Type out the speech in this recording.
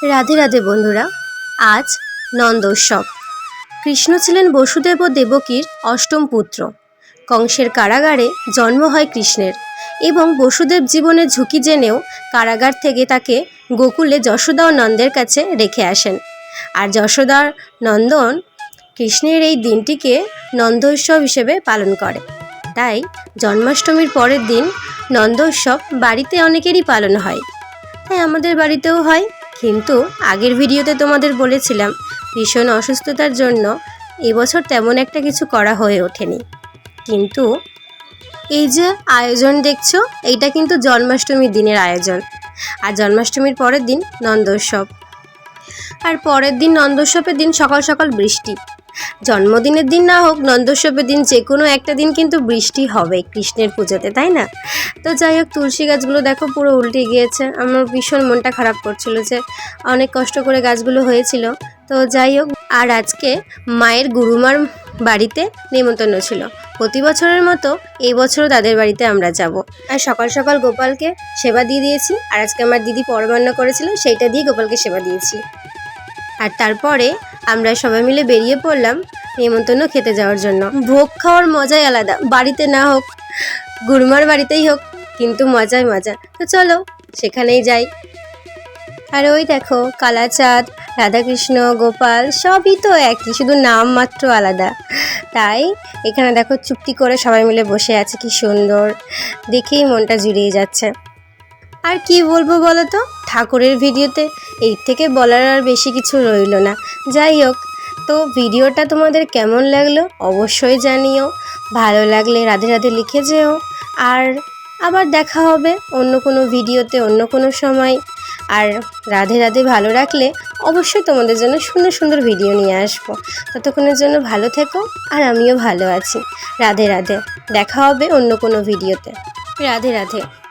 রাধে রাধে বন্ধুরা। আজ নন্দোৎসব। কৃষ্ণ ছিলেন বসুদেব ও দেবকীর অষ্টম পুত্র। কংসের কারাগারে জন্ম হয় কৃষ্ণের এবং বসুদেব জীবনের ঝুঁকি জেনেও কারাগার থেকে তাকে গোকুলে যশোদা ও নন্দের কাছে রেখে আসেন। আর যশোদার নন্দন কৃষ্ণের এই দিনটিকে নন্দোৎসব হিসেবে পালন করে। তাই জন্মাষ্টমীর পরের দিন নন্দোৎসব বাড়িতে অনেকেরই পালন হয়। তাই আমাদের বাড়িতেও হয়। কিন্তু আগের ভিডিওতে তোমাদের বলেছিলাম ভীষণ অসুস্থতার জন্য এবছর তেমন একটা কিছু করা হয়ে ওঠেনি। কিন্তু এই যে আয়োজন দেখছো, এইটা কিন্তু জন্মাষ্টমীর দিনের আয়োজন। আর জন্মাষ্টমীর পরের দিন নন্দোৎসব। আর পরের দিন নন্দোৎসবের দিন সকাল সকাল বৃষ্টি। জন্মদিনের দিন না হোক, নন্দোৎসবের দিন যে কোনো একটা দিন কিন্তু বৃষ্টি হবে কৃষ্ণের পুজোতে, তাই না? তো যাই হোক, তুলসী গাছগুলো দেখো পুরো উল্টে গিয়েছে। আমার ভীষণ মনটা খারাপ করছিল যে অনেক কষ্ট করে গাছগুলো হয়েছিল। তো যাই হোক, আর আজকে মায়ের গুরুমার বাড়িতে নেমন্তন্ন ছিল। প্রতি বছরের মতো এই বছরও তাদের বাড়িতে আমরা যাব। আর সকাল সকাল গোপালকে সেবা দিয়ে দিয়েছি। আর আজকে আমার দিদি পরমান্ন করেছিল, সেইটা দিয়ে গোপালকে সেবা দিয়েছি। আর তারপরে আমরা সবাই মিলে বেরিয়ে পড়লাম নেমন্তন্ন খেতে যাওয়ার জন্য। ভোগ খাওয়ার মজাই আলাদা, বাড়িতে না হোক, গুরুমার বাড়িতেই হোক, কিন্তু মজাই মজা। তো চলো সেখানেই যাই। আর ওই দেখো, কালাচাঁদ, রাধাকৃষ্ণ, গোপাল সবই তো একই, শুধু নাম মাত্র আলাদা। তাই এখানে দেখো চুপটি করে সবাই মিলে বসে আছে, কি সুন্দর, দেখেই মনটা জুড়িয়ে যাচ্ছে। আর কি বলবো বলো তো, ঠাকুরের ভিডিওতে এই থেকে বলার আর বেশি কিছু রইল না। যাই হোক, তো ভিডিওটা তোমাদের কেমন লাগলো অবশ্যই জানিও। ভালো লাগলে রাধে রাধে লিখে যেও। আর আবার দেখা হবে অন্য কোনো ভিডিওতে, অন্য কোনো সময়। আর রাধে রাধে ভালো রাখলে অবশ্যই তোমাদের জন্য সুন্দর সুন্দর ভিডিও নিয়ে আসবো। ততক্ষণের জন্য ভালো থেকো, আর আমিও ভালো আছি। রাধে রাধে, দেখা হবে অন্য কোনো ভিডিওতে। রাধে রাধে।